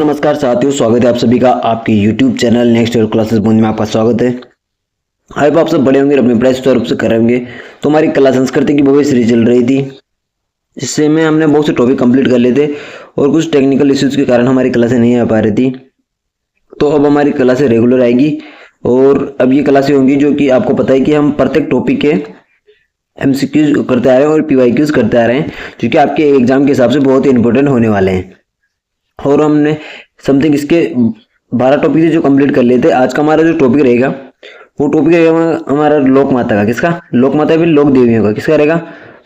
नमस्कार साथियों, स्वागत है आप सभी का आपके YouTube channel next year classes Bundi में। आपका स्वागत है। आई होप आप सब बड़े होंगे और अपने पढ़ाई सुचारू रूप से कर रहे होंगे। तो हमारी कला संस्कृति की भव्य सीरीज चल रही थी, जिससे में हमने बहुत से टॉपिक कंप्लीट कर लिए थे और कुछ टेक्निकल इश्यूज के कारण हमारी क्लासें नहीं आ पा रही थी। तो अब हमारी क्लासें रेगुलर आएगी और अब ये क्लासें होंगी जो कि आपको पता है कि हम प्रत्येक टॉपिक के MCQs करते आ रहे हैं और PYQs करते आ रहे हैं, जो कि आपके एग्जाम के हिसाब से बहुत ही इंपॉर्टेंट होने वाले हैं। और हमने समथिंग इसके 12 टॉपिक जो कंप्लीट कर लेते। आज का हमारा जो टॉपिक रहेगा वो टॉपिक रहेगा हमारा लोक माता का। किसका? लोक माता फिर लोक देवियों का। किसका रहेगा?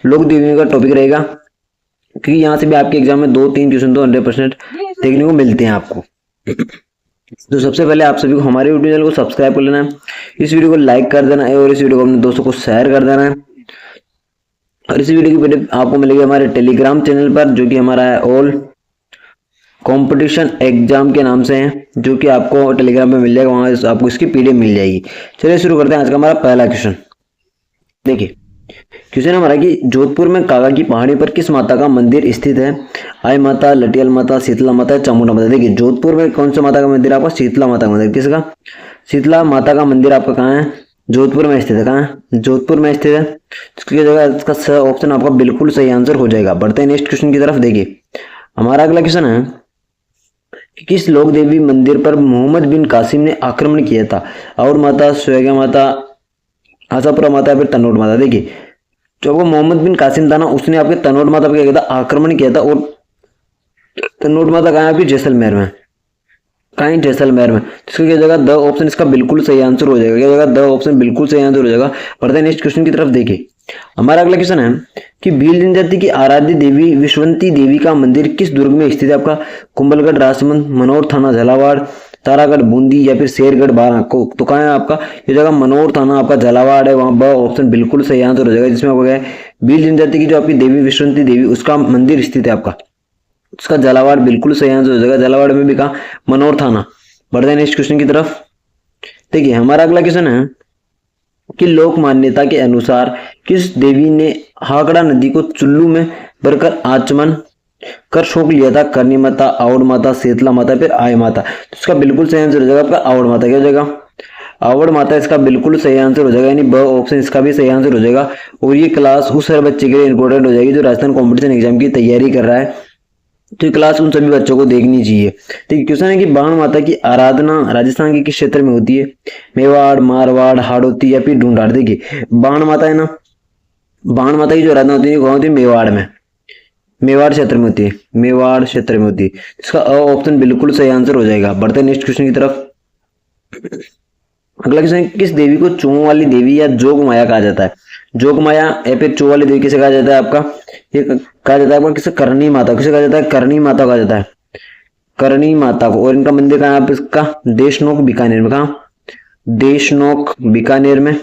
लोक देवियों का टॉपिक रहेगा, क्योंकि यहाँ से भी आपके एग्जाम में 2-3 क्वेश्चन तो 100% देखने को मिलते हैं आपको। तो सबसे पहले आप सभी को हमारे यूट्यूब चैनल को सब्सक्राइब कर लेना है, इस वीडियो को लाइक कर देना है और इस वीडियो को अपने दोस्तों को शेयर कर देना है। और इस वीडियो की PDF आपको मिलेगी हमारे टेलीग्राम चैनल पर, जो कि हमारा है ऑल कंपटीशन एग्जाम के नाम से है, जो कि आपको टेलीग्राम पे मिल जाएगा। वहां आपको इसकी PDF मिल जाएगी। चलिए शुरू करते हैं आज का हमारा पहला क्वेश्चन। देखिए क्वेश्चन हमारा कि जोधपुर में कागा की पहाड़ी पर किस माता का मंदिर स्थित है? आई माता, लटियल माता, शीतला माता, चामुंडा माता। देखिए जोधपुर में कौन सा माता का मंदिर है आपका? शीतला माता का मंदिर। किसका? शीतला माता का मंदिर आपका कहाँ है? जोधपुर में स्थित है। कहाँ है? जोधपुर में स्थित है। इसकी जगह इसका ऑप्शन आपका बिल्कुल सही आंसर हो जाएगा। बढ़ते हैं नेक्स्ट क्वेश्चन की तरफ। देखिए हमारा अगला क्वेश्चन है कि किस लोक देवी मंदिर पर मोहम्मद बिन कासिम ने आक्रमण किया था? और माता, स्वेगा माता, आशापुरा माता या फिर तनोट माता। देखिए जो वो मोहम्मद बिन कासिम था ना, उसने आपके तनोट माता पर क्या किया था? आक्रमण किया था। और तनोट माता कहाँ है आपकी? जैसलमेर में। कहाँ है? जैसलमेर में। इसकी क्या जगह द ऑप्शन इसका बिल्कुल सही आंसर हो जाएगा। क्या जगह द ऑप्शन बिल्कुल सही आंसर हो जाएगा। बढ़ते हैं नेक्स्ट क्वेश्चन की तरफ। देखिए हमारा अगला क्वेश्चन है कि भील जनजाति की आराध्य देवी विश्वंती देवी का मंदिर किस दुर्ग में स्थित है? आपका कुंभलगढ़, राजसमंद, मनोर थाना झालावाड़, तारागढ़ बूंदी या फिर शेरगढ़ बारा। तो कहाँ है आपका ये जगह? मनोर थाना आपका झालावाड़ है। वहां ब ऑप्शन बिल्कुल सही आंसर हो जाएगा, जिसमें आपको क्या है? भील जनजाति की जो आपकी देवी विश्वंती देवी उसका मंदिर स्थित है आपका, उसका झालावाड़ बिल्कुल सही आंसर हो जाएगा। झालावाड़ में भी कहा? मनोर थाना। बढ़ते हैं नेक्स्ट क्वेश्चन की तरफ। देखिए हमारा अगला क्वेश्चन है कि लोक मान्यता के अनुसार किस देवी ने हाकड़ा नदी को चुल्लू में भरकर आचमन कर शोक लिया था? करनी माता, आवड़ माता, शीतला माता फिर आय माता। तो इसका बिल्कुल सही आंसर हो जाएगा आपका आवड़ माता। क्या हो जाएगा? आवड़ माता इसका बिल्कुल सही आंसर हो जाएगा, यानी ब ऑप्शन इसका भी सही आंसर हो जाएगा। और ये क्लास उस हर बच्चे के लिए इंपॉर्टेंट हो जाएगी जो राजस्थान कॉम्पिटिशन एग्जाम की तैयारी कर रहा है। तो ये क्लास उन सभी बच्चों को देखनी चाहिए। तो क्वेश्चन है कि बाण माता की आराधना राजस्थान के किस क्षेत्र में होती है? मेवाड़, मारवाड़, हाड़ौती या फिर ढूंढाड़। देखिए बाण माता है ना, बाण माता की जो आराधना होती है कहाँ होती है? मेवाड़ में। मेवाड़ क्षेत्र में होती है। मेवाड़ क्षेत्र में होती है। इसका ऑप्शन बिल्कुल सही आंसर हो जाएगा। बढ़ते हैं नेक्स्ट क्वेश्चन की तरफ। अगला क्वेश्चन है किस देवी को चों वाली देवी या जोग माया कहा जाता है? जोग माया या फिर चो वाली देवी किसे कहा जाता है? आपका ये कहा जाता है आपका किसे? करणी माता। किसे कहा जाता है? करणी माता कहा जाता है, करणी माता को। और इनका मंदिर कहाँ है? आप इसका देशनोक बीकानेर में। कहाँ? देशनोक बीकानेर में।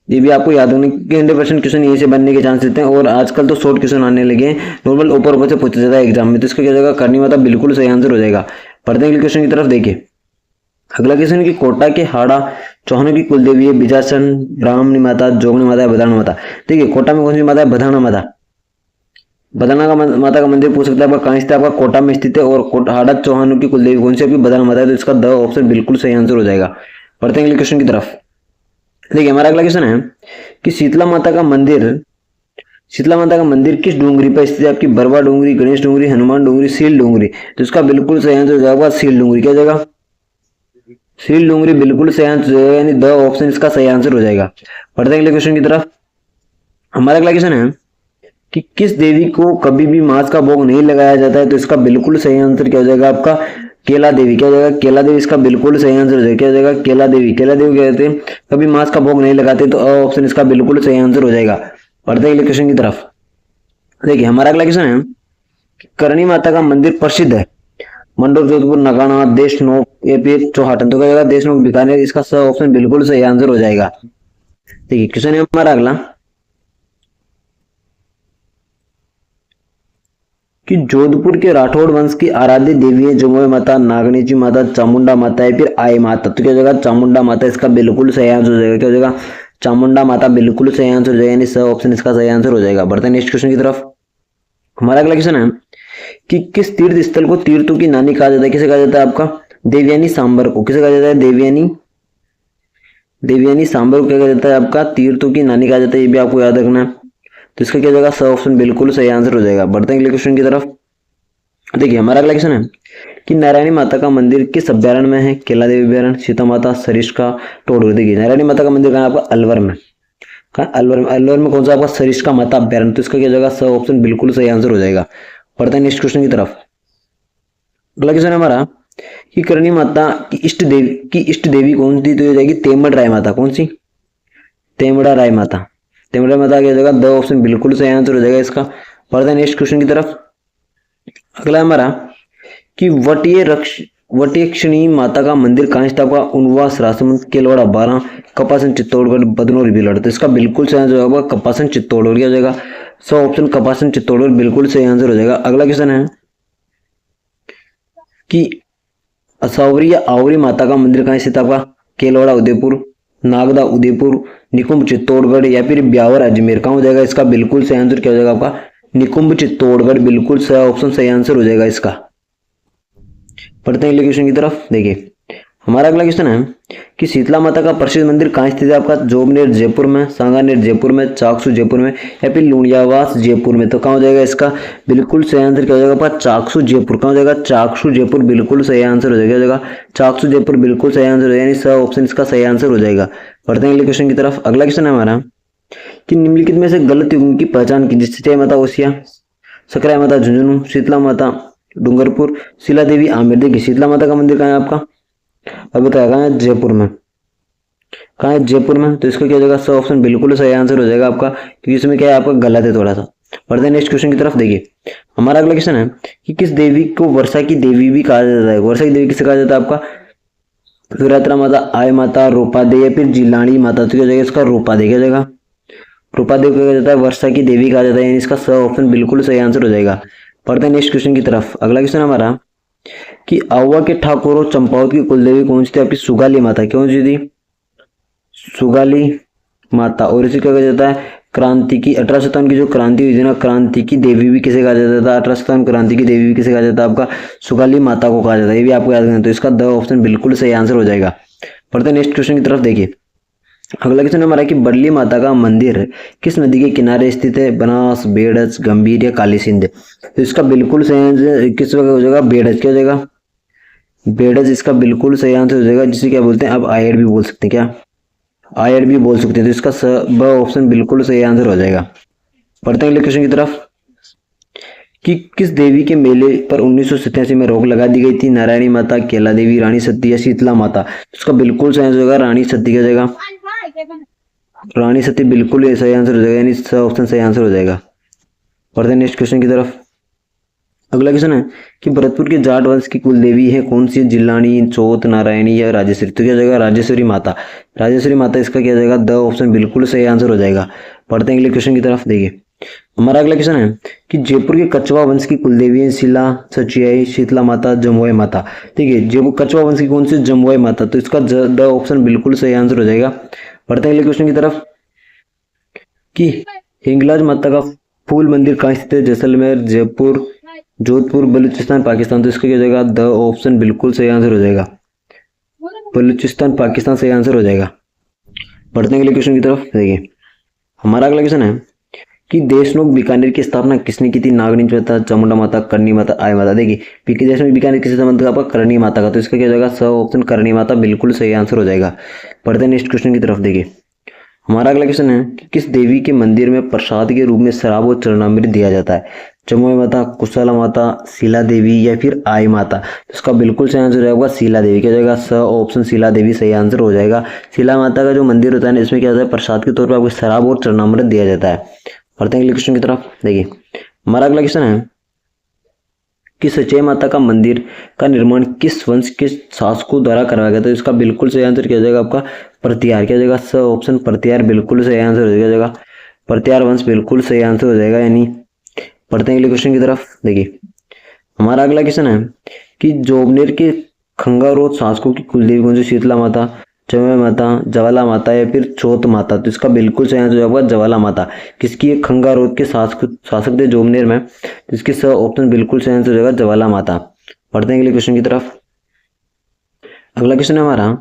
ये भी आपको याद होने के 100% क्वेश्चन यही से बनने के चांसेस हैं। और आजकल तो शॉर्ट क्वेश्चन आने लगे हैं, नॉर्मल ऊपर ऊपर से पूछा जाता है एग्जाम में। तो इसका क्या जाएगा? करणी माता बिल्कुल सही आंसर हो जाएगा। पढ़ते हैं क्वेश्चन की तरफ। देखिए अगला क्वेश्चन की कोटा के हाड़ा चौहानों की कुल देवी है? बिजासन, ब्राह्मणी माता, जोगनी माता या बधाना माता। देखिए कोटा में कौन सी माता है? बधाना माता। बधाना का माता का मंदिर पूछ सकता है आपका कहाँ स्थित है? आपका कोटा में स्थित है। और हाड़ा चौहानों की कुल देवी कौन सी आपकी? बधाना माता है। तो इसका द ऑप्शन बिल्कुल सही आंसर हो जाएगा। पढ़ते हैं अगले क्वेश्चन की तरफ। देखिए हमारा अगला क्वेश्चन है कि शीतला माता का मंदिर किस डूंगरी पर स्थित है? आपकी बरवा डूंगरी, गणेश डूंगरी, हनुमान डूंगरी, सील डूंगरी। तो इसका बिल्कुल सही आंसर हो जाएगा सील डूंगरी। क्या जाएगा? सील डूंगरी बिल्कुल सही आंसर हो जाएगा, यानी द ऑप्शन इसका सही आंसर हो जाएगा। पढ़ते हैं अगले क्वेश्चन की तरफ। हमारा अगला क्वेश्चन है कि किस देवी को कभी भी मांस का भोग नहीं लगाया जाता है? तो इसका बिल्कुल सही आंसर क्या हो जाएगा? आपका केला देवी। क्या हो जाएगा? केला देवी इसका बिल्कुल सही आंसर हो जाएगा। क्या हो जाएगा? केला देवी। केला देवी कहते हैं कभी मांस का भोग नहीं लगाते, तो ऑप्शन इसका बिल्कुल सही आंसर हो जाएगा। पढ़ते हैं अगले क्वेश्चन की तरफ। देखिए हमारा अगला क्वेश्चन है करणी माता का मंदिर प्रसिद्ध है? मंडोर, जोधपुर, नगाना, देशनोक या फिर चौहाटन। तो क्या जाएगा? देशनोक बीकानेर। इसका ऑप्शन बिल्कुल सही आंसर हो जाएगा। देखिए क्वेश्चन है हमारा अगला कि जोधपुर के राठौड़ वंश की आराध्य देवी है जमुई माता, नागनेची माता, चामुंडा माता या फिर आई माता। तो क्या हो जाएगा? चामुंडा माता इसका बिल्कुल सही आंसर हो जाएगा। क्या हो जाएगा? चामुंडा माता बिल्कुल सही आंसर हो जाएगा, यानी ऑप्शन इसका सही आंसर हो जाएगा। बढ़ते हैं नेक्स्ट क्वेश्चन की तरफ। हमारा अगला क्वेश्चन है कि किस तीर्थ स्थल को तीर्थों की नानी कहा जाता है? किसे कहा जाता है? आपका देवयानी सांबर को किसे कहा जाता है? देवयानी सांबर को क्या कहा जाता है? आपका तीर्थों की नानी कहा जाता है। ये भी आपको याद रखना है। तो इसका क्या जाएगा? स ऑप्शन बिल्कुल सही आंसर हो जाएगा। बढ़ते हैं अगले क्वेश्चन की तरफ। देखिए हमारा अगला क्वेश्चन है कि नारायणी माता का मंदिर किस अभ्यारण्य में है? केला देवी अभ्यारण्य, सीता माता, सरिस्का, टोडर। देखिए नारायणी माता का मंदिर कहाँ है? आपका अलवर में। कहाँ? अलवर में। अलवर में कौन सा? आपका सरिस्का माता अभ्यारण्य। तो इसका क्या जाएगा? स ऑप्शन बिल्कुल सही आंसर हो जाएगा। बढ़ते हैं नेक्स्ट क्वेश्चन की तरफ। अगला क्वेश्चन है हमारा कि करणी माता की इष्ट देवी कौन सी? तो ये हो जाएगी तेमड़ राय माता। कौन सी? तेमड़ा राय माता। तेमड़ा माता क्या हो जाएगा? द ऑप्शन बिल्कुल सही आंसर हो जाएगा इसका। बढ़ते हैं नेक्स्ट क्वेश्चन की तरफ। अगला हमारा कि वटीयक्षिणी माता का मंदिर कहाँ स्थित? आपका उनवास, राजसमंद, केलवाड़ा 12, कपासन, चित्तौड़गढ़, बदनौर, भीलवाड़ा। तो इसका बिल्कुल सही आंसर होगा कपासन चित्तौड़गढ़। क्या हो जाएगा? सो ऑप्शन कपासन चित्तौड़गढ़ बिल्कुल सही आंसर हो जाएगा। अगला क्वेश्चन है कि असौरी या आवरी माता का मंदिर कहाँ स्थित? आपका केलवाड़ा उदयपुर, नागदा उदयपुर, निकुंभ चित्तौड़गढ़ या फिर ब्यावर अजमेर। कहाँ हो जाएगा? इसका बिल्कुल सही आंसर क्या हो जाएगा? आपका निकुंभ चित्तौड़गढ़ बिल्कुल सही ऑप्शन सही आंसर हो जाएगा इसका। पढ़ते हैं अगले क्वेश्चन की तरफ। देखिए हमारा अगला क्वेश्चन है कि शीतला माता का प्रसिद्ध मंदिर कहाँ स्थित है? आपका जोबनेर जयपुर में, सांगानेर जयपुर में, चाकसू जयपुर में या फिर लुणियावास जयपुर में। तो कहाँ हो जाएगा इसका? बिल्कुल सही आंसर क्या हो जाएगा? आपका चाकसू जयपुर। कहाँ हो जाएगा? चाकसू जयपुर बिल्कुल सही आंसर हो जाएगा। चाकसू जयपुर बिल्कुल सही आंसर हो जाएगा, यानी स ऑप्शन इसका सही आंसर हो जाएगा। पढ़ते हैं अगले क्वेश्चन की तरफ। अगला क्वेश्चन है हमारा कि निम्नलिखित में से गलत युग्म की पहचान कीजिए। चितई माता ओसिया, सकराय माता झुंझुनू, शीतला माता डूंगरपुर, शिला देवी आमेर। देखिए शीतला माता का मंदिर कहाँ है आपका? अब बताया कहाँ है? जयपुर में। कहाँ है? जयपुर में। तो इसका क्या हो जाएगा? स ऑप्शन बिल्कुल सही आंसर हो जाएगा आपका, क्योंकि इसमें क्या है? आपका गलत है थोड़ा सा। बढ़ते हैं नेक्स्ट क्वेश्चन की तरफ। देखिए हमारा अगला क्वेश्चन है कि किस देवी को वर्षा की देवी भी कहा जाता है? वर्षा की देवी किसे कहा जाता है? आपका विरात्रा माता, आय माता, रोपा दे या फिर जिलानी माता। तो क्या हो जाएगा इसका? रोपा दे। क्या हो जाएगा? रूपा देवी को कहा जाता है वर्षा की देवी कहा जाता है, यानी इसका स ऑप्शन बिल्कुल सही आंसर हो जाएगा। पढ़ते हैं नेक्स्ट क्वेश्चन की तरफ। अगला क्वेश्चन हमारा कि आवा के ठाकुर और चंपावत की कुलदेवी कौन सी थी? आपकी सुगाली माता। कौन सी थी? सुगाली माता। और इसे क्या कहा जाता है? क्रांति की 1857 की जो क्रांति हुई थी ना, क्रांति की देवी भी किसे कहा जाता था? 1857 क्रांति की देवी भी किसे कहा जाता है? आपका सुगाली माता को कहा जाता है। ये भी आपको याद रखना। तो इसका द ऑप्शन बिल्कुल सही आंसर हो जाएगा। पढ़ते हैं नेक्स्ट क्वेश्चन की तरफ। देखिए अगला क्वेश्चन हमारा कि बडली माता का मंदिर किस नदी के किनारे स्थित है? बनास, बेड़ज, गंभीर या काली सिंध। तो इसका बिल्कुल सही आंसर किस वजह हो जाएगा? बेड़ज। क्या हो जाएगा? बेड़ज इसका बिल्कुल सही आंसर हो जाएगा, जिसे क्या बोलते हैं? आप आयड भी बोल सकते हैं। क्या? आयड भी बोल सकते हैं। तो इसका ब ऑप्शन बिल्कुल सही आंसर हो जाएगा। पढ़ते हैं अगले क्वेश्चन की तरफ कि किस देवी के मेले पर 1987 में रोक लगा दी गई थी? नारायणी माता, केला देवी, रानी सती या शीतला माता। इसका बिल्कुल सही आंसर होगा रानी सती। क्या हो जाएगा? रानी सती बिल्कुल सही आंसर हो जाएगा, यानी ऑप्शन सही आंसर हो जाएगा। पढ़ते हैं नेक्स्ट क्वेश्चन की तरफ। अगला क्वेश्चन है कि भरतपुर के जाट वंश की कुल देवी है कौन सी? जिलानी, चौथ, नारायणी या राजेश्वरी। तो क्या हो जाएगा? राजेश्वरी माता। राजेश्वरी माता इसका क्या हो जाएगा? द ऑप्शन बिल्कुल सही आंसर हो जाएगा। पढ़ते हैं अगले क्वेश्चन की तरफ। देखिए हमारा अगला क्वेश्चन है कि जयपुर के कछवा वंश की कुल देवी है शिला, सचियाई, शीतला माता, जमुई माता। ठीक है, जयपुर कछवा वंश की कौन सी? जमुई माता। तो इसका द ऑप्शन बिल्कुल सही आंसर हो जाएगा। पढ़ते हैं अगले क्वेश्चन की तरफ कि हिंगलाज माता का फूल मंदिर कहाँ स्थित है? जैसलमेर, जयपुर, जोधपुर, बलूचिस्तान, पाकिस्तान। तो इसका क्या हो जाएगा? द ऑप्शन बिल्कुल सही आंसर हो जाएगा। बलूचिस्तान पाकिस्तान सही आंसर हो जाएगा। पढ़ते हैं अगले क्वेश्चन की तरफ। देखिए हमारा अगला क्वेश्चन है कि देशनोक बीकानेर की स्थापना किसने की थी? नागनी माता, चामुंडा माता, करणी माता, आय माता। देखिए देशनोक बीकानेर किसी संबंध का? आपका करणी माता का। तो इसका क्या हो जाएगा? स ऑप्शन करणी माता बिल्कुल सही आंसर हो जाएगा। पढ़ते हैं नेक्स्ट क्वेश्चन की तरफ। देखिए हमारा अगला क्वेश्चन है कि किस देवी के मंदिर में प्रसाद के रूप में शराब और चरणामृत दिया जाता है? जमुई माता, कुशला माता, शिला देवी या फिर आई माता। तो इसका बिल्कुल सही आंसर होगा शिला देवी। क्या हो जाएगा? स ऑप्शन शिला देवी सही आंसर हो जाएगा। शिला माता का जो मंदिर होता है ना, इसमें क्या होता है? प्रसाद के तौर पर आपको शराब और चरणामृत दिया जाता है। पढ़ते हैं अगले क्वेश्चन की तरफ। देखिए हमारा अगला क्वेश्चन है कि सचई माता का मंदिर का निर्माण किस वंश के शासकों द्वारा करवाया गया था? तो इसका बिल्कुल सही आंसर क्या हो जाएगा? आपका प्रतिहार। क्या हो जाएगा? स ऑप्शन प्रतिहार बिल्कुल सही आंसर हो जाएगा। प्रतिहार वंश बिल्कुल सही आंसर हो जाएगा। यानी पढ़ते हैं अगले क्वेश्चन की तरफ। देखिए हमारा अगला क्वेश्चन है कि जोबनेर के खंगारोध शासकों की कुलदेवी कौन सी? शीतला माता, जमुई माता, ज्वाला माता या फिर चौथ माता। तो इसका बिल्कुल सही आंसर होगा ज्वाला माता। किसकी है? खंगारोत के शासक थे जोमनेर में। तो इसके स ऑप्शन बिल्कुल सही आंसर होगा ज्वाला माता। पढ़ते हैं अगले क्वेश्चन की तरफ। अगला क्वेश्चन है हमारा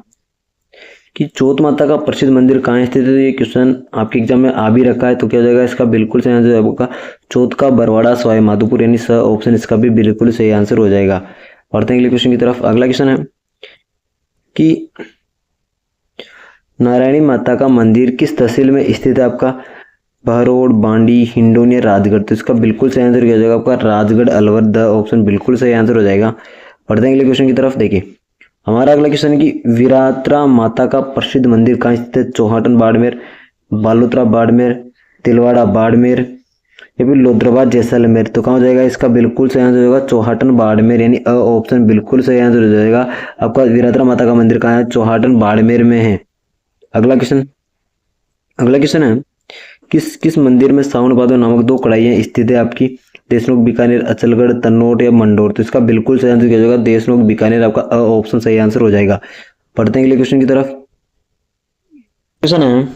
कि चौथ माता का प्रसिद्ध मंदिर कहाँ स्थित है। ये क्वेश्चन आपके एग्जाम में आ भी रखा है, तो क्या हो जाएगा इसका बिल्कुल सही आंसर होगा चौथ का बरवाड़ा सवाई माधोपुर, यानी स ऑप्शन इसका भी बिल्कुल सही आंसर हो जाएगा। पढ़ते हैं अगले क्वेश्चन की तरफ। अगला क्वेश्चन है कि नारायणी माता का मंदिर किस तहसील में स्थित है आपका? बहरोड, बांडी, हिंडोन या राजगढ़। तो इसका बिल्कुल सही आंसर क्या हो जाएगा आपका? राजगढ़ अलवर। द ऑप्शन बिल्कुल सही आंसर हो जाएगा। पढ़ते हैं अगले क्वेश्चन की तरफ। देखिए हमारा अगला क्वेश्चन है कि विरात्रा माता का प्रसिद्ध मंदिर कहाँ स्थित है? चौहाटन बाड़मेर, बालोतरा बाड़मेर, तिलवाड़ा बाड़मेर या फिर लोद्रबाद जैसलमेर। तो कहाँ हो जाएगा इसका बिल्कुल सही आंसर होगा चौहाटन बाड़मेर, यानी अ ऑप्शन बिल्कुल सही आंसर हो जाएगा आपका। विरात्रा माता का मंदिर कहाँ है? चौहाटन बाड़मेर में है। अगला क्वेश्चन है किस किस मंदिर में सावन भादो नामक दो कढ़ाइयाँ स्थित है आपकी? देशनोक, बीकानेर, अचलगढ़, तन्नोट या मंडोर। तो इसका बिल्कुल सही आंसर क्या होगा? देशनोक बीकानेर, आपका अ ऑप्शन सही आंसर हो जाएगा। पढ़ते हैं अगले क्वेश्चन की तरफ। क्वेश्चन है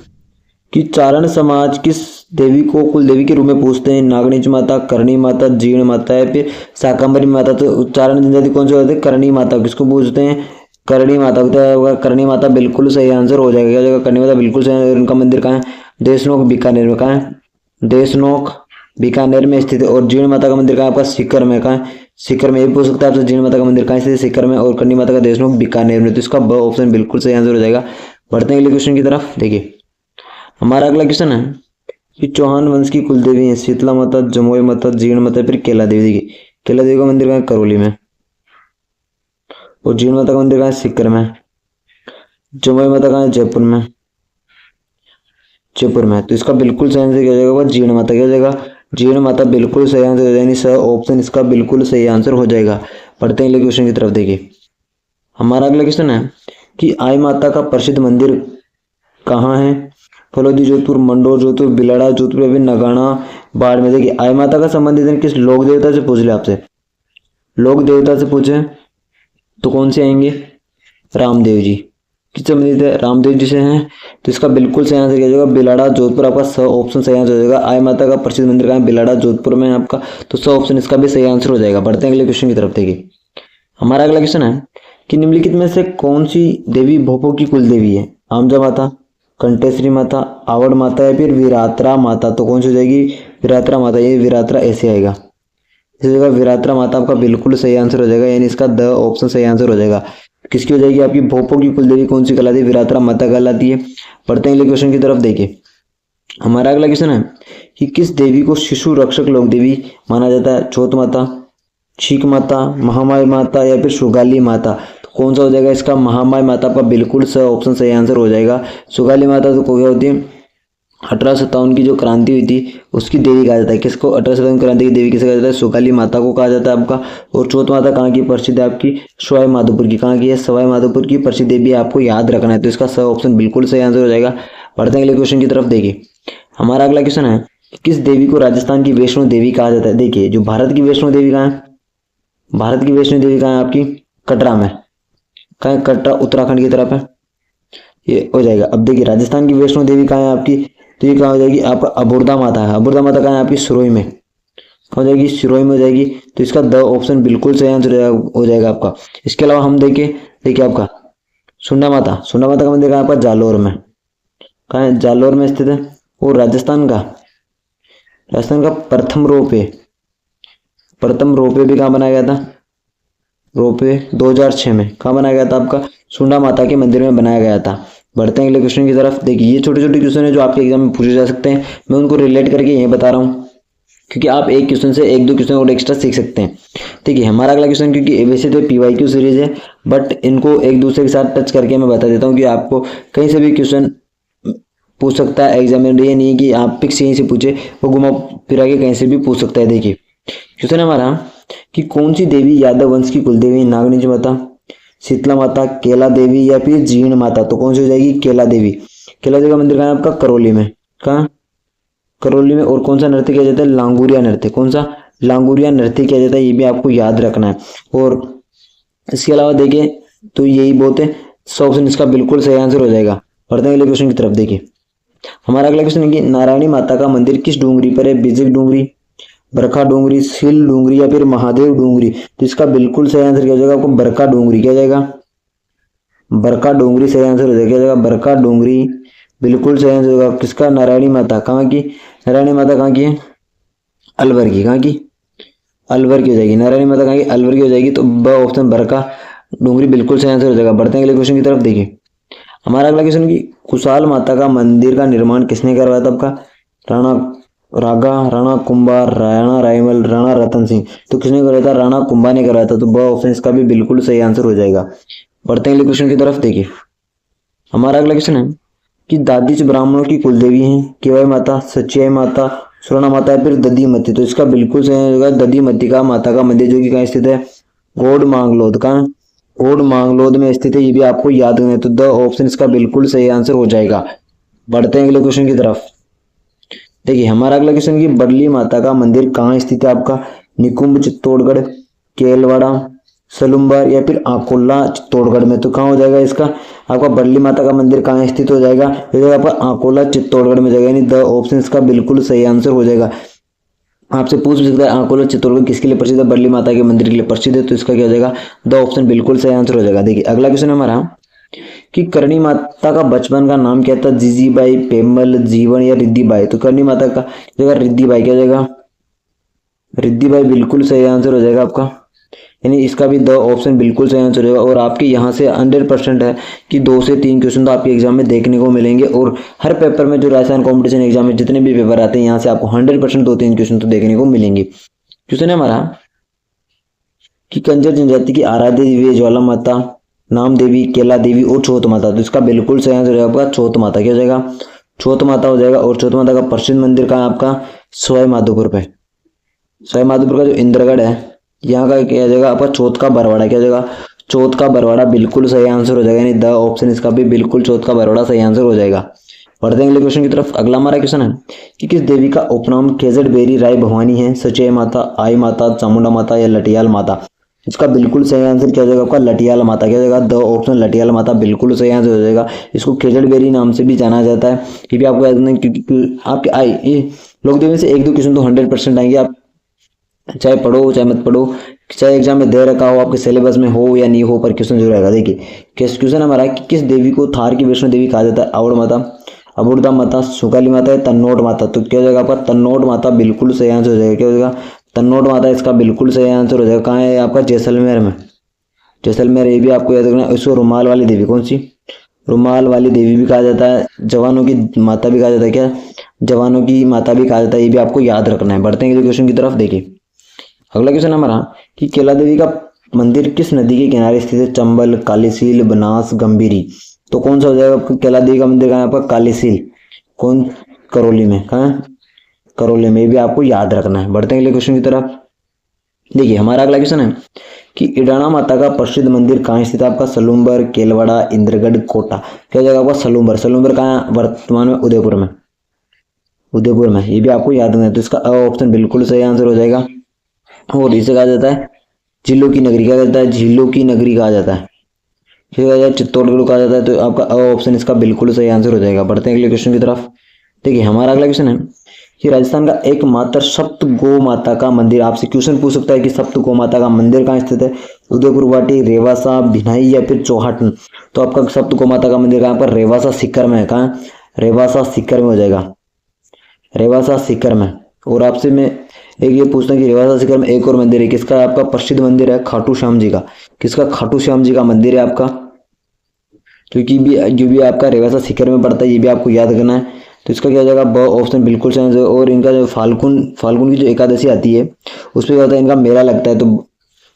कि चारण समाज किस देवी को कुल देवी के रूप में पूजते हैं? नागणीच माता, करणी माता, जीर्ण माता या फिर शाकंभरी माता। तो चारण जनजाति कौन से होते हैं? करणी माता। किसको पूजते हैं? करणी माता को। करणी माता बिल्कुल सही आंसर हो जाएगा। क्या हो जाएगा? करणी माता बिल्कुल सही। उनका मंदिर कहाँ है? देशनोक बीकानेर में। कहाँ है? देशनोक बीकानेर में स्थित है। और जीर्ण माता का मंदिर कहाँ है आपका? सीकर में। कहाँ है? सीकर में। ये पूछ सकता है आपसे जीर्ण माता का मंदिर कहाँ स्थित है? सीकर में। और करणी माता का देशनोक बीकानेर में। तो इसका ब ऑप्शन बिल्कुल सही आंसर हो जाएगा। बढ़ते हैं अगले क्वेश्चन की तरफ। देखिए हमारा अगला क्वेश्चन है कि चौहान वंश की कुल देवी है शीतला माता, जमुई माता, जीर्ण माता, फिर केला देवी। देखिए केला देवी का मंदिर कहाँ है? करौली में। और जीर्ण माता का मंदिर कहाँ है? सीकर में। जमुई माता कहाँ है? जयपुर में। जयपुर में। तो इसका बिल्कुल सही आंसर क्या हो जाएगा? जीर्ण माता। क्या हो जाएगा? जीर्ण माता बिल्कुल सही आंसर हो जाएगा। सर ऑप्शन इसका बिल्कुल सही आंसर हो जाएगा। पढ़ते हैं अगले क्वेश्चन की तरफ। देखिए हमारा अगला क्वेश्चन है कि आई माता का प्रसिद्ध मंदिर कहाँ है? फलोदी जोधपुर, मंडोर जोधपुर, बिलाड़ा जोधपुर या फिर नगाना बाढ़ में। देखिए आई माता का संबंधित किस लोक देवता से पूछ ले आपसे? लोक देवता से पूछे तो कौन से आएंगे? रामदेव जी। किससे संबंधित है? रामदेव जी से हैं। तो इसका बिल्कुल सही आंसर क्या हो जाएगा? बिलाड़ा जोधपुर। आपका स ऑप्शन सही आंसर हो जाएगा। आई माता का प्रसिद्ध मंदिर कहाँ है? बिलाड़ा जोधपुर में आपका। तो स ऑप्शन इसका भी सही आंसर हो जाएगा। बढ़ते हैं अगले क्वेश्चन की तरफ। देखिए हमारा अगला क्वेश्चन है कि निम्नलिखित में से कौन सी देवी भोपो की कुल देवी है? आमजा माता, कंटेश्वरी माता, आवड़ माता या फिर विरात्रा माता। तो कौन सी हो जाएगी? विरात्रा माता। ये विरात्रा ऐसे आएगा, इस जगह विरात्रा माता आपका बिल्कुल सही आंसर हो जाएगा, यानी इसका द ऑप्शन सही आंसर हो जाएगा। किसकी हो जाएगी? आपकी भोपो की कुल देवी कौन सी कहलाती है? विरात्रा माता कहलाती है। पढ़ते हैं अगले क्वेश्चन की तरफ। देखिए हमारा अगला क्वेश्चन है कि किस देवी को शिशु रक्षक लोक देवी माना जाता है? चौथ माता, छीक माता, महामाई माता या फिर सुगाली माता। तो कौन सा हो जाएगा इसका? महामाई माता आपका बिल्कुल स ऑप्शन सही आंसर हो जाएगा। सुगाली माता तो क्या होती है? 1857 की जो क्रांति हुई थी उसकी देवी कहा जाता है। किसको 1857 क्रांति की देवी किसे कहा जाता है? सुगाली माता को कहा जाता है आपका। और चौथ माता कहाँ की प्रसिद्ध है आपकी? सवाई माधोपुर की। कहाँ की है? सवाई माधोपुर की प्रसिद्ध देवी आपको याद रखना है। तो इसका स ऑप्शन बिल्कुल सही आंसर हो जाएगा। बढ़ते हैं अगले क्वेश्चन की तरफ। देखिए हमारा अगला क्वेश्चन है किस देवी को राजस्थान की वैष्णो देवी कहा जाता है? देखिए जो भारत की वैष्णो देवी कहाँ है? भारत की वैष्णो देवी कहाँ है आपकी? कटरा में। कहाँ है? कटरा उत्तराखंड की तरफ है, ये हो जाएगा। अब देखिए राजस्थान की वैष्णो देवी कहाँ है आपकी? तो ये कहाँ हो जाएगी? आपका अबोरदा माता है। अबोरदा माता कहाँ है आपकी? सिरोही में। कहाँ हो जाएगी? सिरोही में हो जाएगी। तो इसका द ऑप्शन बिल्कुल सही आंसर हो जाएगा आपका। इसके अलावा हम देखिए आपका सुंडा माता। सुंडा माता का मंदिर कहाँ है आपका? जालोर में। कहाँ है? जालोर में स्थित है। और राजस्थान का प्रथम रोपवे भी कहाँ बनाया गया था? रोपवे 2006 में। कहाँ बनाया गया था आपका? सुंडा माता के मंदिर में बनाया गया था। बढ़ते हैं अगले क्वेश्चन की तरफ। देखिए ये छोटे छोटे क्वेश्चन है जो आपके एग्जाम में पूछे जा सकते हैं, मैं उनको रिलेट करके यही बता रहा हूँ क्योंकि आप एक क्वेश्चन से एक दो क्वेश्चन और एक्स्ट्रा सीख सकते हैं। ठीक है हमारा अगला क्वेश्चन, क्योंकि वैसे तो PYQ सीरीज है बट इनको एक दूसरे के साथ टच करके मैं बता देता हूँ कि आपको कहीं से भी क्वेश्चन पूछ सकता है एग्जाम में। ये नहीं कि आप फिक्स यहीं से पूछे, वो घुमा फिरा के कहीं से भी पूछ सकता है। देखिए क्वेश्चन हमारा कि कौन सी देवी यादव वंश की कुल देवी? नागनीज माता, शीतला माता, केला देवी या फिर जीर्ण माता। तो कौन सी हो जाएगी? केला देवी। केला देवी का मंदिर कहाँ है आपका? करौली में। कहाँ? करौली में। और कौन सा नृत्य किया जाता है? लांगुरिया नृत्य। कौन सा? लांगुरिया नृत्य किया जाता है, ये भी आपको याद रखना है। और इसके अलावा देखिए तो यही बहुत है। सो ऑप्शन इसका बिल्कुल सही आंसर हो जाएगा। बढ़ते हैं अगले क्वेश्चन की तरफ। देखिए हमारा अगला क्वेश्चन है कि नारायणी माता का मंदिर किस डूंगरी पर है? बिजक डूंगरी, बरखा डूंगरी, सील डूंगरी या फिर महादेव डूंगरी। तो इसका बिल्कुल सही आंसर क्या हो जाएगा आपको? बरखा डूंगरी। क्या जाएगा? बरखा डूंगरी सही आंसर हो जाएगा। क्या जाएगा? बरखा डूंगरी बिल्कुल सही आंसर होगा। किसका? नारायणी माता। कहाँ की? नारायणी माता कहाँ की है? अलवर की। कहाँ की? अलवर की हो जाएगी। नारायणी माता कहाँ की? अलवर की हो जाएगी। तो ब ऑप्शन बरखा डूंगरी बिल्कुल सही आंसर हो जाएगा। बढ़ते हैं अगले क्वेश्चन की तरफ। देखिए हमारा अगला क्वेश्चन की कुशाल माता का मंदिर का निर्माण किसने करवाया था? आपका राणा रागा, राणा कुंभा, राणा रायमल, राणा रतन सिंह। तो किसने करवाया था? राणा कुंभा ने करवाया था। तो ब ऑप्शन इसका भी बिल्कुल सही आंसर हो जाएगा। बढ़ते हैं अगले क्वेश्चन की तरफ। देखिए हमारा अगला क्वेश्चन है कि दादिच ब्राह्मणों की कुलदेवी हैं? केवई माता, सचियाई माता, सुवर्णा माता या फिर दधीमती। तो इसका बिल्कुल सही होगा दधीमती का माता का मंदिर, जो कि कहाँ स्थित है? गोड मांगलोद। कहाँ? गोड मांगलोद में स्थित है। ये भी आपको याद करना है। तो द ऑप्शन इसका बिल्कुल सही आंसर हो जाएगा। बढ़ते हैं अगले क्वेश्चन की तरफ। देखिए हमारा अगला क्वेश्चन की बडली माता का मंदिर कहाँ स्थित है? आपका निकुंभ चित्तौड़गढ़, केलवाड़ा, सलुम्बर या फिर आकोला चित्तौड़गढ़ में। तो कहाँ हो जाएगा इसका? आपका बडली माता का मंदिर कहाँ स्थित हो जाएगा? ये जाएगा आपका आकोला चित्तौड़गढ़ में जाएगा। यानी द ऑप्शन इसका बिल्कुल सही आंसर हो जाएगा। आपसे पूछ भी सकता है आकोला चित्तौड़गढ़ किसके लिए प्रसिद्ध है? बडली माता के मंदिर के लिए प्रसिद्ध है। तो इसका क्या हो जाएगा? द ऑप्शन बिल्कुल सही आंसर हो जाएगा। देखिए अगला क्वेश्चन हमारा कि करणी माता का बचपन का नाम क्या था? जीजीबाई, पेमल, जीवन या रिद्धिबाई। तो करणी माता का जगह रिद्धिबाई। क्या जाएगा? रिद्धिबाई बिल्कुल सही आंसर हो जाएगा आपका। यानी इसका भी द ऑप्शन बिल्कुल सही आंसर होगा। और आपके यहाँ से 100% है कि 2 से 3 क्वेश्चन तो आपके एग्जाम में देखने को मिलेंगे। और हर पेपर में जो राजस्थान कॉम्पिटिशन एग्जाम में जितने भी पेपर आते हैं, यहाँ से आपको 100% 2-3 क्वेश्चन तो देखने को मिलेंगे। क्वेश्चन है हमारा कि कंजर जनजाति की आराध्य देवी है ज्वाला माता, नाम देवी, केला देवी और छोत माता। तो इसका बिल्कुल सही आंसर हो जाएगा आपका छोत माता। क्या हो जाएगा? छोत माता हो जाएगा। और छोत माता का प्रसिद्ध मंदिर कहाँ है? आपका सवाई माधोपुर पे। सवाई माधोपुर का जो इंद्रगढ़ है, यहाँ का क्या हो जाएगा? आपका चौथ का बरवाड़ा। क्या हो जाएगा? चौथ का बरवाड़ा बिल्कुल सही आंसर हो जाएगा। यानी द ऑप्शन इसका भी बिल्कुल चौथ का बरवाड़ा सही आंसर हो जाएगा। बढ़ते हैं अगले क्वेश्चन की तरफ। अगला हमारा क्वेश्चन है कि किस देवी का उपनाम केजड़ बेरी राय भवानी है? सचय माता, आई माता, चामुंडा माता या लटियाल माता। इसका बिल्कुल सही आंसर क्या हो जाएगा? आपका लटियाल माता। क्या हो जाएगा? द ऑप्शन लटियाल माता बिल्कुल सही आंसर हो जाएगा। इसको केजड़ बेरी नाम से भी जाना जाता है। ये भी आपको याद रखना है, क्योंकि आपके आई ये लोग देवी से 1-2 क्वेश्चन तो 100% आएंगे। आप चाहे पढ़ो चाहे मत पढ़ो, चाहे एग्जाम में दे रखा हो, आपके सिलेबस में हो या नहीं हो, पर क्वेश्चन जरूर आएगा। देखिए क्वेश्चन हमारा है कि किस देवी को थार की वैष्णो देवी कहा जाता है? आवड़ माता, अबुर्दा माता, सुकाली माता या तन्नोट माता। तो क्या हो जाएगा आपका? तन्नोट माता बिल्कुल सही आंसर हो जाएगा। क्या हो जाएगा? तन्नोट माता इसका बिल्कुल सही आंसर हो जाएगा। कहाँ है? आपका जैसलमेर में। जैसलमेर। ये भी आपको याद रखना है। इसको रुमाल वाली देवी, कौन सी? रुमाल वाली देवी भी कहा जाता है। जवानों की माता भी कहा जाता है। क्या? जवानों की माता भी कहा जाता है। ये भी आपको याद रखना है। बढ़ते हैं क्वेश्चन की तरफ। देखिए अगला क्वेश्चन हमारा कि केला देवी का मंदिर किस नदी के किनारे स्थित है? चंबल, कालीसील, बनास, गंभीरी। तो कौन सा हो जाएगा आपका? केला देवी का मंदिर कहाँ है आपका? कालीसील। कौन? करौली में। कहाँ? करौली में। भी आपको याद रखना है। बढ़ते हैं अगले क्वेश्चन की तरफ। देखिए हमारा अगला क्वेश्चन है कि इडाणा माता का प्रसिद्ध मंदिर कहाँ स्थित है? आपका सलूम्बर, केलवाड़ा, इंद्रगढ़, कोटा। क्या हो जाएगा आपका? सलूम्बर। सलूम्बर कहाँ है? वर्तमान में उदयपुर में। उदयपुर में। ये भी आपको याद रखना है। तो इसका ऑप्शन बिल्कुल सही आंसर हो जाएगा। और इसे कहा जाता है झीलों की नगरी। क्या कहता है? झीलों की नगरी कहा जाता है। फिर कहा जाता है चित्तौड़गढ़ कहा जाता है। तो आपका ऑप्शन इसका बिल्कुल सही आंसर हो जाएगा। बढ़ते हैं अगले क्वेश्चन की तरफ। देखिए हमारा अगला क्वेश्चन है कि राजस्थान का एकमात्र सप्त गौ माता का मंदिर, आपसे क्वेश्चन पूछ सकता है कि सप्त गौ माता का मंदिर कहाँ स्थित है? उदयपुर, गुवाहाटी, रेवासा, भिनाई या फिर चौहाटन। तो आपका सप्त गौ माता का मंदिर कहाँ पर? रेवासा सीकर में है। कहाँ? रेवासा सीकर में हो जाएगा। रेवासा सीकर में। और आपसे मैं एक ये पूछता हूँ कि रेवासा सीकर में एक और मंदिर है, किसका? आपका प्रसिद्ध मंदिर है खाटू श्याम जी का। किसका? खाटू श्याम जी का मंदिर है आपका, क्योंकि भी जो भी आपका रेवासा सीकर में पड़ता है, ये भी आपको याद करना है। तो इसका क्या हो जाएगा? ब ऑप्शन बिल्कुल सही है। और इनका जो फाल्गुन की जो एकादशी आती है, उस पर क्या होता है? इनका मेला लगता है। तो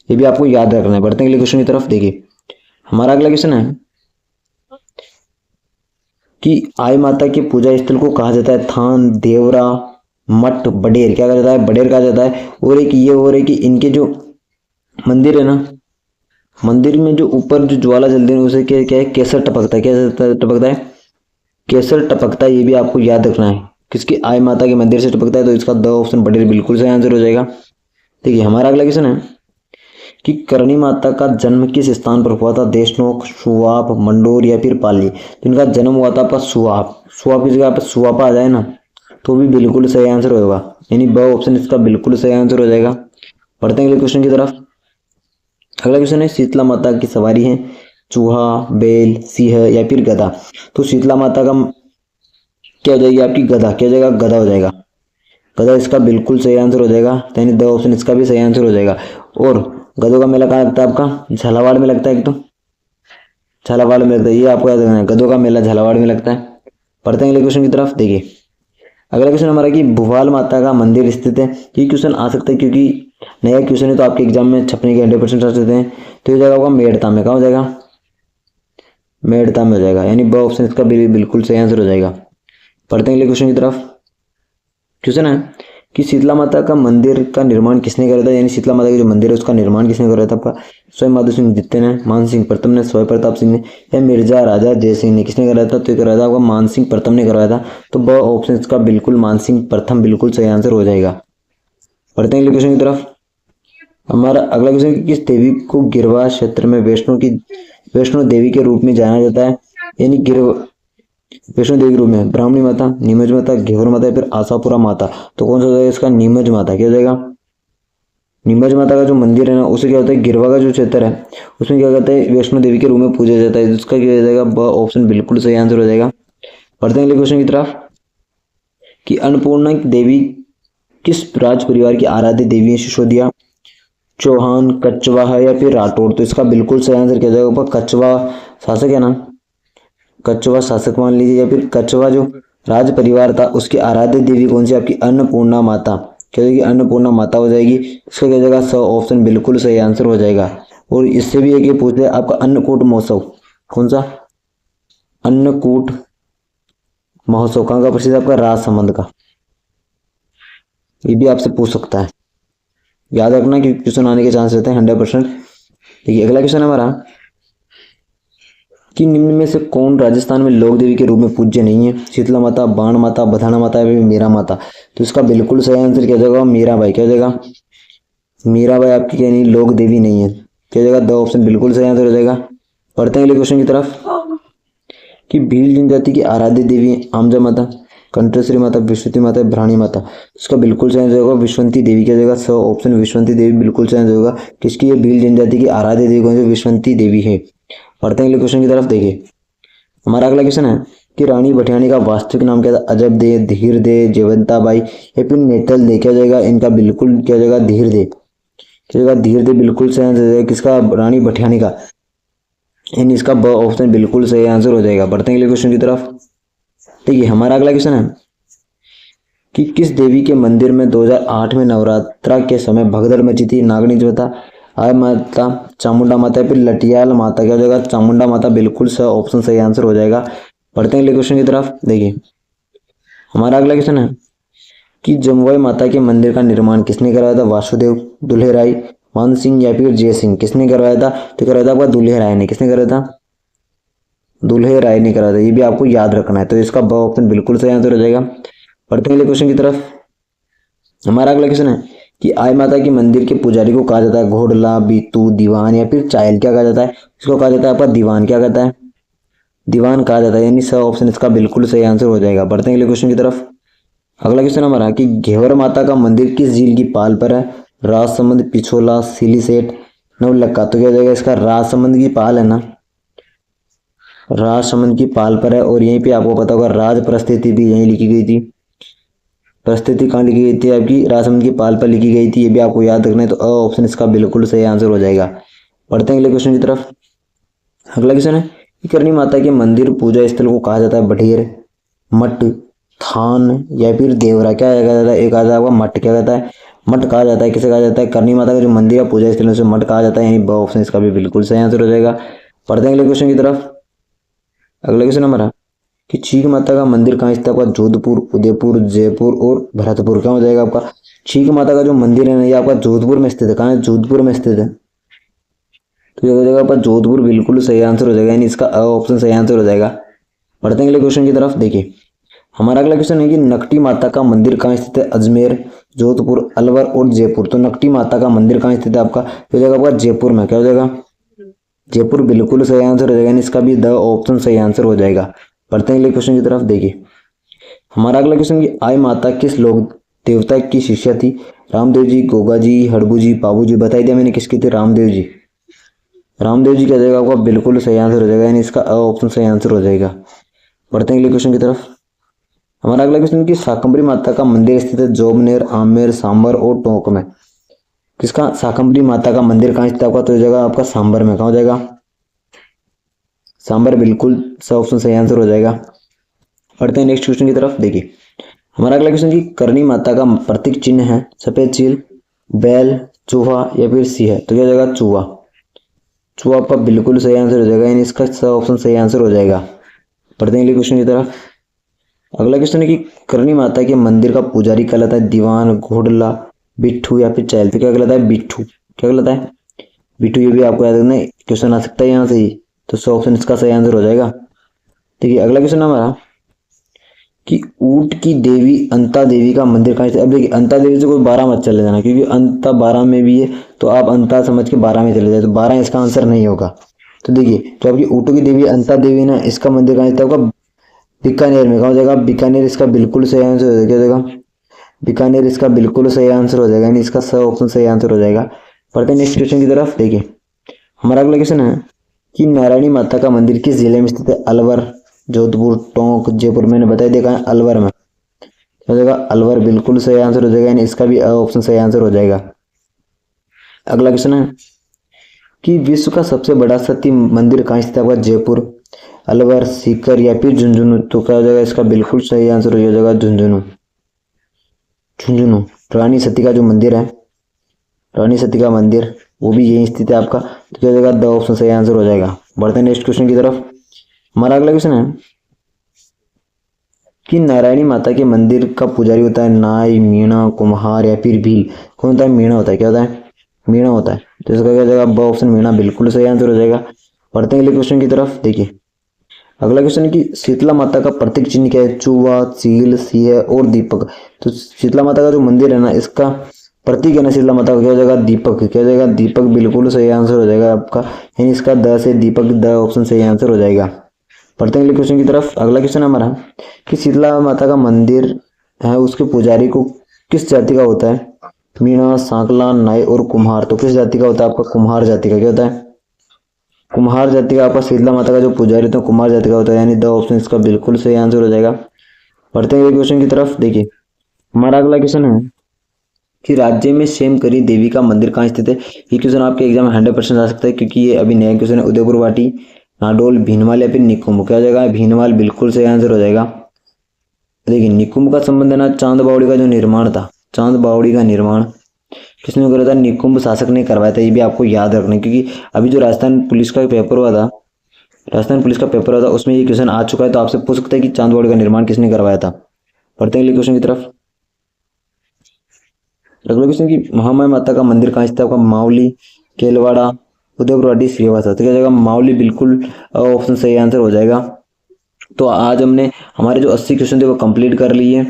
ये भी आपको याद रखना है। बढ़ते हैं अगले क्वेश्चन की तरफ। देखिए हमारा अगला क्वेश्चन है कि आई माता के पूजा स्थल को कहा जाता है? थान, देवरा, मठ, बडेर। क्या कहा जाता है? बडेर कहा जाता है। और एक ये और है कि इनके जो मंदिर है ना, मंदिर में जो ऊपर जो ज्वाला जलती है उसे क्या क्या है? केसर टपकता है। क्या टपकता है? केसर टपकता है। ये भी आपको याद रखना है। किसकी? आई माता के मंदिर से टपकता है। तो इसका द ऑप्शन बडेर बिल्कुल सही आंसर हो जाएगा। देखिए हमारा अगला क्वेश्चन है कि करणी माता का जन्म किस स्थान पर हुआ था? देशनोक, सुवाप, मंडोर या फिर पाली। तो इनका जन्म हुआ था आपका सुवाप। सुवाप की जगह पर सुवापा आ जाए ना तो भी बिल्कुल सही आंसर होगा, यानी ब ऑप्शन इसका बिल्कुल सही आंसर हो जाएगा। पढ़ते हैं अगले क्वेश्चन की तरफ। अगला क्वेश्चन है शीतला माता की सवारी है चूहा, बैल, सिंह या फिर गधा। तो शीतला माता का क्या हो जाएगी आपकी? गधा। क्या हो जाएगा? गधा हो जाएगा। गधा इसका बिल्कुल सही आंसर हो जाएगा, यानी द ऑप्शन इसका भी सही आंसर हो जाएगा। और गधों का मेला कहाँ लगता है आपका? झालावाड़ में लगता है। एक तो झालावाड़ में लगता है, ये आपको याद रखना है, गधों का मेला झालावाड़ में लगता है। पढ़ते हैं अगले क्वेश्चन की तरफ। देखिए अगला क्वेश्चन हमारा कि भुवाल माता का मंदिर स्थित है। ये क्वेश्चन आ सकता है क्योंकि नया क्वेश्चन है तो आपके एग्जाम में छपने के 100% आ सकते हैं। तो ये जाएगा होगा मेड़ता में। कहाँ हो जाएगा? मेड़ता में हो जाएगा, यानी ब ऑप्शन इसका बिल्कुल सही आंसर हो जाएगा। पढ़ते हैं अगले क्वेश्चन की तरफ। क्वेश्चन है कि शीतला माता का मंदिर का निर्माण किसने करा था? यानी शीतला माता का जो मंदिर है उसका निर्माण किसने करा था? आपका स्वयं माधो सिंह द्वितीय ने, मान सिंह प्रथम ने, स्वयं प्रताप सिंह ने या मिर्जा राजा जय सिंह ने। किसने कराया था? तो ये कराया था आपका मान सिंह प्रथम ने करवाया था। तो ब ऑप्शन इसका बिल्कुल मान सिंह प्रथम बिल्कुल सही आंसर हो जाएगा। पढ़ते हैं अगले क्वेश्चन की तरफ। हमारा अगला क्वेश्चन कि किस देवी को गिरवा क्षेत्र में वैष्णो देवी के रूप में जाना जाता है? यानी वैष्णो देवी के रूप में ब्राह्मणी माता, नीमच माता, घेवर माता या फिर आशापुरा माता। तो कौन सा हो जाएगा इसका? नीमच माता। क्या हो जाएगा? नीमच माता का जो मंदिर है ना उसे क्या होता है? गिरवा का जो क्षेत्र है उसमें क्या कहते हैं? वैष्णो देवी के रूप में पूजा जाता है। उसका क्या हो जाएगा? ब ऑप्शन बिल्कुल सही आंसर हो जाएगा। पढ़ते हैं अगले क्वेश्चन की तरफ कि अन्नपूर्णा देवी किस राज परिवार की आराध्य देवी है? सिसोदिया, चौहान, कछवाहा या फिर राठौड़। तो इसका बिल्कुल सही आंसर क्या हो जाएगा? कछवा शासक है ना, कछवा शासक मान लीजिए, या फिर कछवा जो राज परिवार था उसकी आराध्य देवी कौन सी? आपकी अन्नपूर्णा माता। क्या होगी? अन्नपूर्णा माता हो जाएगी। इसका क्या हो जाएगा? स ऑप्शन बिल्कुल सही आंसर हो जाएगा। और इससे भी एक ये पूछते हैं आपका अन्नकूट महोत्सव कौन सा? अन्नकूट महोत्सव कहाँ का प्रसिद्ध? आपका राजसमंद का। ये भी आपसे पूछ सकता है, याद रखना कि क्वेश्चन आने के चांस रहते हैं 100%। देखिए अगला क्वेश्चन हमारा कि निम्न में से कौन राजस्थान में लोक देवी के रूप में पूज्य नहीं है? शीतला माता, बाण माता, बधाना माता या फिर मीरा माता। तो इसका बिल्कुल सही आंसर क्या हो जाएगा? मीराबाई। क्या हो जाएगा? मीराबाई आपकी क्या नहीं लोक देवी नहीं है। क्या हो जाएगा? दो ऑप्शन बिल्कुल सही आंसर हो जाएगा। पढ़ते हैं अगले क्वेश्चन की तरफ कि भील जनजाति की आराध्य देवी आमजा माता, कंठेश्वरी माता, विश्वती माता, भ्राणी माता। इसका बिल्कुल सही आंसर होगा विश्वंती देवी। क्या हो जाएगा? सो ऑप्शन विश्वंती देवी बिल्कुल सही आंसर होगा। किसकी ये भील जनजाति की आराध्य देवी कौन सी? विश्वंती देवी है। पढ़ते हैं अगले क्वेश्चन की तरफ। देखिए हमारा अगला क्वेश्चन है कि रानी भटियानी का वास्तविक नाम क्या था? अजब दे, धीर दे, जयवंता बाई या फिर नेतल दे। क्या हो जाएगा? इनका बिल्कुल क्या हो जाएगा? धीर दे। क्या हो जाएगा? धीर दे बिल्कुल सही आंसर हो जाएगा। किसका? रानी भटियानी का। इन इसका ब ऑप्शन बिल्कुल सही आंसर हो जाएगा। बढ़ते हैं अगले क्वेश्चन की तरफ। देखिए हमारा अगला क्वेश्चन है कि किस देवी के मंदिर में 2008 में नवरात्रा के समय भगदड़ मची थी? नागनी माता, आय माता, चामुंडा माता या फिर लटियाल माता। क्या हो जाएगा? चामुंडा माता बिल्कुल सही ऑप्शन सही आंसर हो जाएगा। पढ़ते हैं अगले क्वेश्चन की तरफ। देखिए हमारा अगला क्वेश्चन है कि जमुई माता के मंदिर का निर्माण किसने करवाया था? वासुदेव, दुल्हे राय, मान सिंह या फिर जय सिंह। किसने करवाया था? तो करवाया था आपका दुल्हे राय ने। किसने कराया था? दुल्हे राय ने कराया था। ये भी आपको याद रखना है। तो इसका ब ऑप्शन बिल्कुल सही आंसर हो जाएगा। पढ़ते हैं अगले क्वेश्चन की तरफ। हमारा अगला क्वेश्चन है कि आई माता के मंदिर के पुजारी को कहा जाता है? घोड़ला, बीतू, दीवान या फिर चायल। क्या कहा जाता है? इसको कहा जाता है आपका दीवान। क्या कहता है? दीवान कहा जाता है, यानी स ऑप्शन इसका बिल्कुल सही आंसर हो जाएगा। बढ़ते हैं अगले क्वेश्चन की तरफ। अगला क्वेश्चन हमारा कि घेवर माता का मंदिर किस झील की पाल पर है? राजसमंद, पिछोला, सिलीसेट, नवलखा। तो क्या हो जाएगा इसका? राजसमंद की पाल है ना, राजसमंद की पाल पर है। और यहीं पे आपको पता होगा राज परिस्थिति भी यहीं लिखी गई थी। परिस्थिति कहाँ लिखी गई थी? आपकी राजसमंद की पाल पर लिखी गई थी। ये भी आपको याद रखना है। तो अ ऑप्शन इसका बिल्कुल सही आंसर हो जाएगा। बढ़ते हैं अगले क्वेश्चन की तरफ। अगला क्वेश्चन है कि करणी माता के मंदिर पूजा स्थल को कहा जाता है? बढ़ेर, मठ, थान या फिर देवरा। क्या कहा जाता है? एक आ जाएगा मठ। क्या कहता है? मठ कहा जाता है। किसे कहा जाता है? करणी माता का जो मंदिर है पूजा स्थल से मठ कहा जाता है, यानी ब ऑप्शन इसका भी बिल्कुल सही आंसर हो जाएगा। पढ़ते हैं अगले क्वेश्चन की तरफ। अगला क्वेश्चन हमारा कि चीक माता का मंदिर कहाँ स्थित है? आपका जोधपुर, उदयपुर, जयपुर और भरतपुर। क्या हो जाएगा आपका? चीक माता का जो मंदिर है ना ये आपका जोधपुर में स्थित है। कहाँ है? जोधपुर में स्थित है। तो ये हो जाएगा आपका जोधपुर बिल्कुल सही आंसर हो जाएगा, यानी इसका अ ऑप्शन सही आंसर हो जाएगा। बढ़ते हैं अगले क्वेश्चन की तरफ। देखिए हमारा अगला क्वेश्चन है कि नकटी माता का मंदिर कहाँ स्थित है? अजमेर, जोधपुर, अलवर और जयपुर। तो नकटी माता का मंदिर कहाँ स्थित है आपका? हो जाएगा आपका जयपुर में। क्या हो जाएगा? जयपुर बिल्कुल सही आंसर हो जाएगा, यानी इसका भी द ऑप्शन सही आंसर हो जाएगा। पढ़ते हैं अगले क्वेश्चन की तरफ। देखिए हमारा अगला क्वेश्चन कि आई माता किस लोक देवता की शिष्या थी? रामदेव जी, गोगा जी, हड़बू जी, पाबू जी। बताई दिया मैंने किसकी थी? रामदेव जी। रामदेव जी क्या जाएगा आपका? बिल्कुल सही आंसर हो जाएगा, यानी इसका ऑप्शन सही आंसर हो जाएगा। पढ़ते हैं अगले क्वेश्चन की तरफ। हमारा अगला क्वेश्चन कि शाकंभरी माता का मंदिर स्थित है जोबनेर, आमेर, सांबर और टोंक में। किसका? शाकंभरी माता का मंदिर कहाँ स्थित है आपका? तो हो जाएगा आपका सांबर में। कहाँ हो जाएगा? सांबर बिल्कुल सा ऑप्शन सही आंसर हो जाएगा। पढ़ते हैं नेक्स्ट क्वेश्चन की तरफ। देखिए हमारा अगला क्वेश्चन कि करणी माता का प्रतीक चिन्ह है सफेद चील, बैल, चूहा या फिर सिंह। तो क्या हो जाएगा? चूहा। चूहा आपका बिल्कुल सही आंसर हो जाएगा, यानी इसका ऑप्शन सही आंसर हो जाएगा। पढ़ते हैं अगले क्वेश्चन की तरफ। अगला क्वेश्चन है कि करणी माता के मंदिर का पुजारी कहलाता है दीवान, घोड़ला, बिट्ठू या फिर चैल। तो क्या कहलाता है? बिट्ठू। क्या कहलाता है? बिट्ठू। ये भी आपको याद रखना है, क्वेश्चन आ सकता है यहाँ से ही, तो ऑप्शन इसका सही आंसर हो जाएगा। देखिए अगला क्वेश्चन हमारा कि ऊंट की देवी अंता देवी का मंदिर कहाँ है? अब देखिए अंता देवी से कोई 12 मत चले जाना, क्योंकि अंता 12 में भी है, तो आप अंता समझ के 12 में चले जाए, तो 12 इसका आंसर नहीं होगा। तो देखिए जो आपकी ऊँटों की देवी अंता देवी ना, इसका मंदिर कहाँ है? होगा बीकानेर में। कहाँ हो जाएगा? बीकानेर इसका बिल्कुल सही आंसर हो जाएगा। क्या हो जाएगा? बीकानेर इसका बिल्कुल सही आंसर हो जाएगा, यानी इसका सही ऑप्शन सही आंसर हो जाएगा। पढ़ते हैं नेक्स्ट क्वेश्चन की तरफ। देखिए हमारा अगला क्वेश्चन है कि नारायणी माता का मंदिर किस जिले में स्थित है? अलवर, जोधपुर, टोंक, जयपुर। मैंने बताया देखा है अलवर में। क्या हो जाएगा? अलवर बिल्कुल सही आंसर हो जाएगा, यानी इसका भी ऑप्शन सही आंसर हो जाएगा। अगला क्वेश्चन है कि विश्व का सबसे बड़ा सती मंदिर कहाँ स्थित है? जयपुर, अलवर, सीकर या फिर झुंझुनू। तो क्या हो जाएगा? इसका बिल्कुल सही आंसर हो जाएगा झुंझुनू। झुंझुनू रानी सती का जो मंदिर है, रानी सती का मंदिर, वो भी यही स्थित है आपका। तो क्या हो जाएगा? द ऑप्शन सही आंसर हो जाएगा। बढ़ते हैं नेक्स्ट क्वेश्चन की तरफ। हमारा अगला क्वेश्चन है कि नारायणी माता के मंदिर का पुजारी होता है नाई, मीणा, कुम्हार या फिर भील। कौन होता है? मीणा होता है। क्या होता है? मीणा होता है। तो इसका क्या हो जाएगा? ब ऑप्शन मीणा बिल्कुल सही आंसर हो जाएगा। पढ़ते हैं अगले क्वेश्चन की तरफ। देखिए अगला क्वेश्चन है कि शीतला माता का प्रतीक चिन्ह क्या है? चूहा, चील, सिंह और दीपक। तो शीतला माता का जो मंदिर है ना, इसका प्रतीक है ना शीतला माता का, क्या हो जाएगा? दीपक। क्या हो जाएगा? दीपक बिल्कुल सही आंसर हो जाएगा आपका, यानी इसका द से दीपक, द ऑप्शन सही आंसर हो जाएगा। पढ़ते हैं अगले क्वेश्चन की तरफ। अगला क्वेश्चन हमारा कि शीतला माता का मंदिर है, उसके पुजारी को किस जाति का होता है? मीणा, सांकला, नाई और कुम्हार। तो किस जाति का होता है आपका? कुम्हार जाति का। क्या होता है? कुम्हार जाति का आपका शीतला माता का जो पुजारी होता है कुम्हार जाति का होता है, यानी द ऑप्शन इसका बिल्कुल सही आंसर हो जाएगा। पढ़ते हैं क्वेश्चन की तरफ। देखिए हमारा अगला क्वेश्चन है कि राज्य में शेमकरी देवी का मंदिर कहाँ स्थित है? ये क्वेश्चन आपके एग्जाम में 100% आ सकता है, क्योंकि ये अभी नया क्वेश्चन है। उदयपुर वाटी, नाडोल, भीनमाल या फिर निकुंभ। क्या हो जाएगा? भीनमाल बिल्कुल सही आंसर हो जाएगा। देखिए निकुंभ का संबंध है ना चांद बावड़ी का जो निर्माण था, चांद बावड़ी का निर्माण किसने करा था? निकुंभ शासक ने करवाया था। ये भी आपको याद रखना है, क्योंकि अभी जो राजस्थान पुलिस का पेपर हुआ था, राजस्थान पुलिस का पेपर हुआ था, उसमें ये क्वेश्चन आ चुका है, तो आपसे पूछ सकते हैं कि चांद बावड़ी का निर्माण किसने करवाया था। पढ़ते हैं अगले क्वेश्चन की तरफ। अगले क्वेश्चन की महामाया माता का मंदिर कहाँ स्थित है आपका? मावली, केलवाड़ा, उदयपुरवाटी, श्रीवासा। तो क्या जाएगा? मावली बिल्कुल ऑप्शन सही आंसर हो जाएगा। तो आज हमने हमारे जो 80 क्वेश्चन थे वो कंप्लीट कर लिए,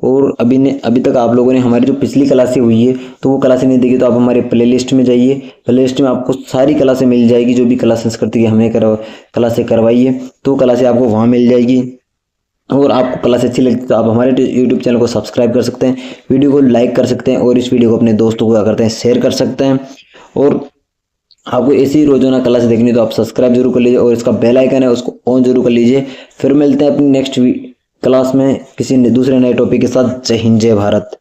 और अभी तक आप लोगों ने हमारी जो पिछली क्लासें हुई है तो वो क्लासें नहीं देखी तो आप हमारे प्लेलिस्ट में जाइए। प्लेलिस्ट में आपको सारी क्लासें मिल जाएगी, जो भी क्लास संस्कृति की हमने क्लासें करवाई है, तो क्लासें आपको वहाँ मिल जाएगी। और आपको क्लास अच्छी लगती है तो आप हमारे यूट्यूब चैनल को सब्सक्राइब कर सकते हैं, वीडियो को लाइक कर सकते हैं, और इस वीडियो को अपने दोस्तों को क्या करते हैं? शेयर कर सकते हैं। और आपको ऐसी रोजाना क्लास देखनी तो आप सब्सक्राइब जरूर कर लीजिए, और इसका बेल आइकन है उसको ऑन जरूर कर लीजिए। फिर मिलते हैं अपनी नेक्स्ट क्लास में किसी दूसरे नए टॉपिक के साथ। जय हिंद, जय भारत।